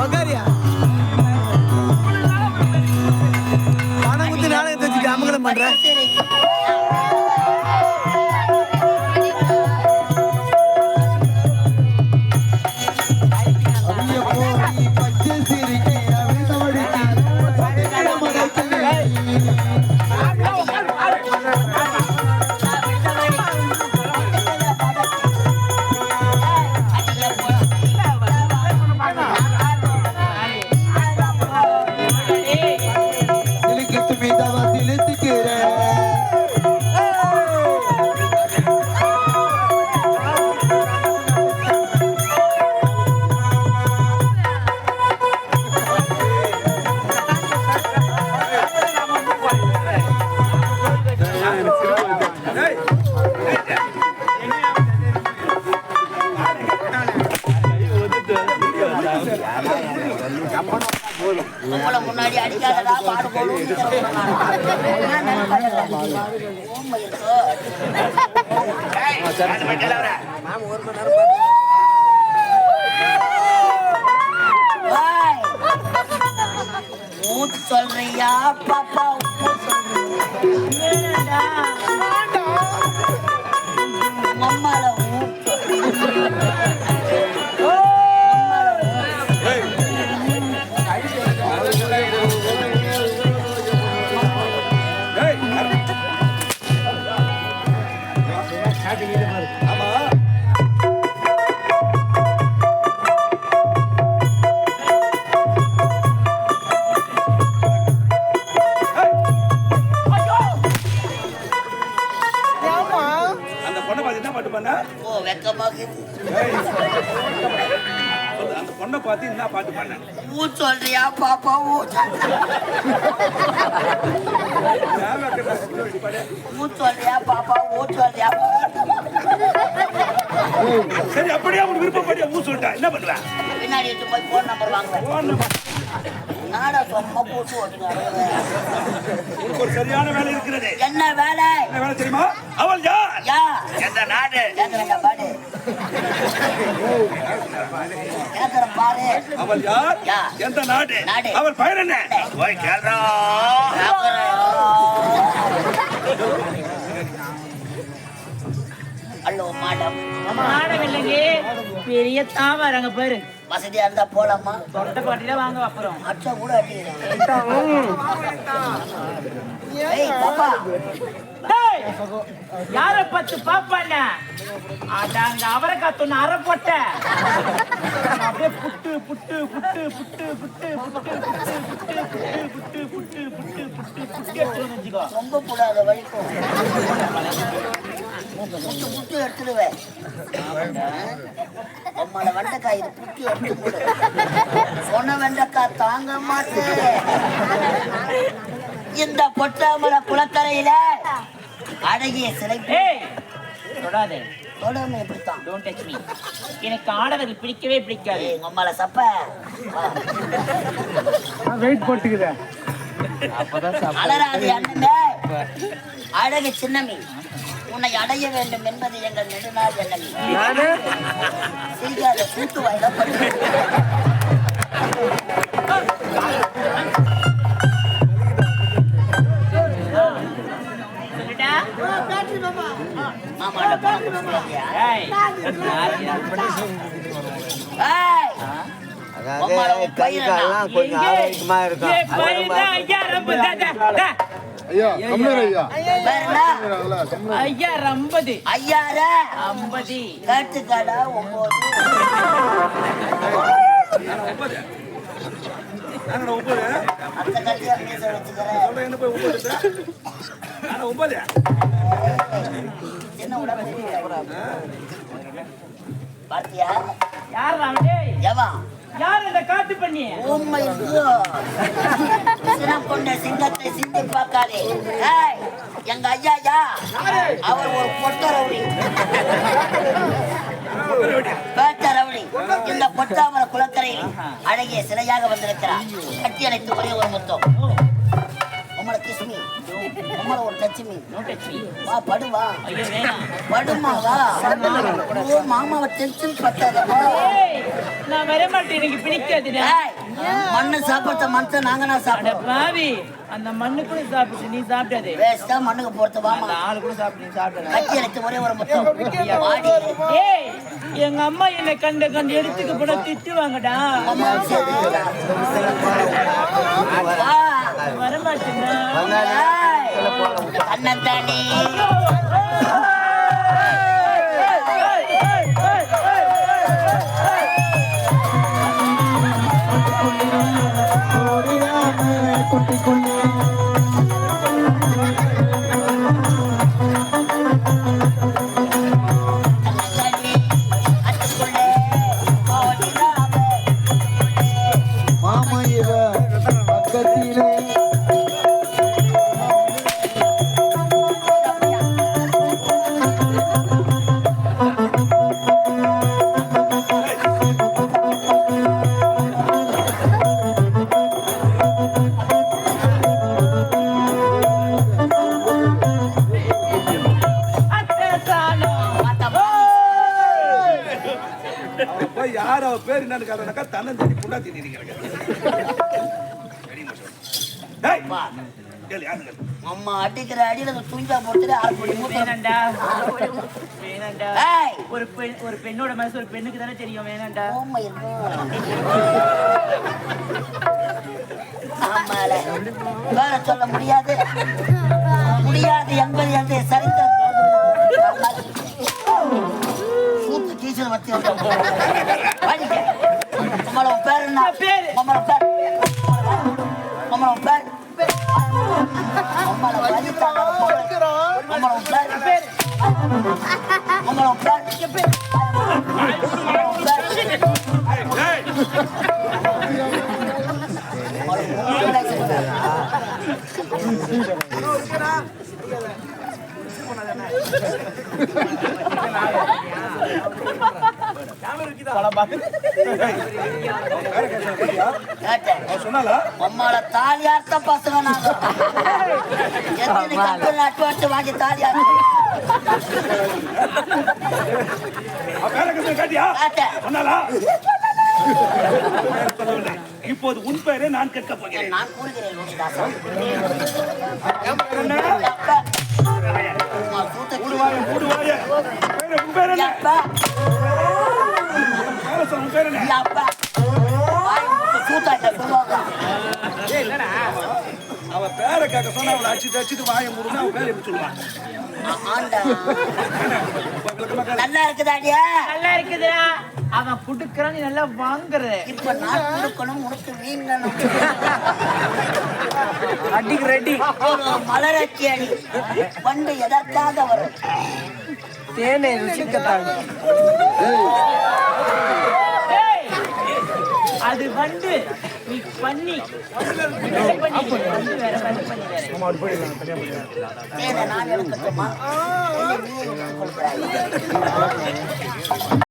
உக்காரியா பணம் குத்து நாடகத்தை வச்சுட்டு அமங்கலம் பண்ற முன்னாடி அடிக்காதடா பாடு போடும் சொல்றியா பாப்பா அம்மால அந்த பொண்ணை பார்த்து என்ன பாட்டு பண்ண ஊ சொல்றியா பாப்பா ஊ சொல்றியா பாப்பா ஊ சொல்றியா சரி அப்படியே அவனுக்கு விருப்பப்படியா ஊ சொல்லிட்டா என்ன பண்ணுவ பின்னாடி போய் போன் நம்பர் வாங்குவேன் நாடா சொம்மா போட்டு ஓட்டுங்க ஒரு சரியான வேலை இருக்கிறது என்ன வேலை என்ன வேலை தெரியுமா அவள் யார் எந்த நாடு பாடு பாரு அவள் யார் எந்த நாடு அவள் பெயர் என்ன போய் கேள்றா ஹலோ மேடம் மேடம் இல்லைங்க பெரிய தாமரங்க பாரு வசதியா இருந்தா போலாமா தொண்டை பாட்டில வாங்க அப்புறம் அச்சா கூட யார பத்து பாப்பாண்ண அங்க அவரை காத்தொன்னு அரை போட்ட அப்படியே புட்டு புட்டு புட்டு புட்டு புட்டு புட்டு புட்டு புட்டு புட்டு புட்டு புட்டு புட்டு புட்டு ரொம்ப கூடாத வலிக்கும் புட்டு புட்டு எடுத்துடுவேன் அம்மால வெண்டைக்காய் இது புட்டு எடுத்து போடு சொன்ன வெண்டைக்காய் தாங்க மாட்டேன் இந்த பொட்டாமல குளக்கரையில அழகிய சிலை தொடாதே தொடாம எப்படித்தான் டோன்ட் டச் மீ எனக்கு ஆடவர்கள் பிடிக்கவே பிடிக்காது எங்க அம்மால சப்ப வெயிட் போட்டுக்குதே அலராது அண்ணமே அழகு சின்னமி உன்னை அடைய வேண்டும் என்பது எங்கள் நெடுநாள் எண்ணமி செய்யாத கூட்டு வாயில கை காலெல்லாம் கொஞ்சம் ஆரோக்கியமா இருக்கும் ஐயா ரம்பது ஐயார 50 காட்டுக்காடா 9 பாத்தியா யார் ராமடே எவன் யார் இந்த காட்டு பண்ணி உண்மை கொண்ட சிங்கத்தை சிந்தி பார்க்காதே எங்க ஐயா அவர் ஒரு பொட்டரவுடி பேட்டரவுடி இந்த பொட்டாமர குளக்கரையில் அழகிய சிலையாக வந்திருக்கிறார் கட்டி அணைத்து ஒரே ஒரு முத்தம் மம்மள கிஸ்மி மம்மள ஒரு டச்சுமி No touch me. வா படுவா ஐயோ வேணாம். படுமா வா ஓ மாமாவை டென்ஷன் பத்தாத ஏய், நான் வர மாட்டேன், எனக்கு பிடிக்காதுடா. மண்ணு சாப்பிட்ட மனுஷன் நாங்க நான் அட சாப்பிடுறோம் பாவி, அந்த மண்ணு கூட சாப்பிட்டு நீ சாப்பிடாதே. வேஸ்டா மண்ணுக்கு போறது வாமா அந்த ஆளு கூட சாப்பிட்டு நீ சாப்பிடாத. கட்டி எடுத்து ஒரே ஒரு முத்தம் வாடி ஏய், எங்க அம்மா என்னை கண்டு எடுத்துக்க போனா திட்டுவாங்கடா. அம்மா சேர்த்துடா வா வர மாட்டேன்னா. அண்ணன் தானே மாமா இவ பக்கத்திலே போய் யார் அவ பேர் என்னன்னு கேட்டாக்கா தன்னை தேடி புண்டா தேடி அம்மா அடிக்கிற அடியில துணிஞ்சா போட்டு அரைப்படி வேணாண்டா. வேணாண்டா. ஏய் ஒரு பெண்ணோட மனசு ஒரு பெண்ணுக்கு தானே தெரியும். வேணாண்டா. ஓமை ஆமால வேற சொல்ல முடியாது முடியாது என்பது என்று சரிந்த சூத்து டீச்சர் வச்சு நம்மளோட பேர் என்ன பேரு. நம்மளோட பேர் நம்மளோட பேர் நம்மளோட வலித்தாங்க நம்மளோட பேர் நம்மளோட பேர் சொன்னாலா அம்மால தாலியார்த்த பசங்க நாங்க எத்தனை கம்பெனி அட்டு வாங்கி தாலியார் காட்டியா கேட்டேன் சொன்னாலா இப்போது உன் பெயரை நான் கேட்க போகிறேன். நான் கூறுகிறேன் லோகிதாசன். என்ன? அப்பா, உம்மா சூத்த மூடுவாயே, மூடுவாயே. உன் பேர் என்ன? அப்பா, உன் பேர் என்ன? அப்பா. வாய் மூட்டு சூத்தாட்ட சொல்லுவாங்க. அவ பேரை கேட்க சொன்னா அவளை அடிச்சுட்டு வாயை மூடுனா அவன் பேரை எப்படி சொல்லுவான்? ஆண்டா. நல்லா இருக்குதாடியா? நல்லா இருக்குதா? அவன் புடுக்குறான், நீ நல்லா வாங்குற. இப்ப நான் கொடுக்கணும் உனக்கு வீங்கணும். அடிக்கு ரெடி ஒரு மலரச்சி அடி பண்டு எதற்காக வரும் தேனை ருசிக்கத்தாங்க ஏய், அது வந்து நீ பண்ணி வந்து வேற வந்து பண்ணி வேற. தேனை நான் எடுக்கட்டுமா? இல்லை, நீ எடுத்துக் கொள்கிறாய்.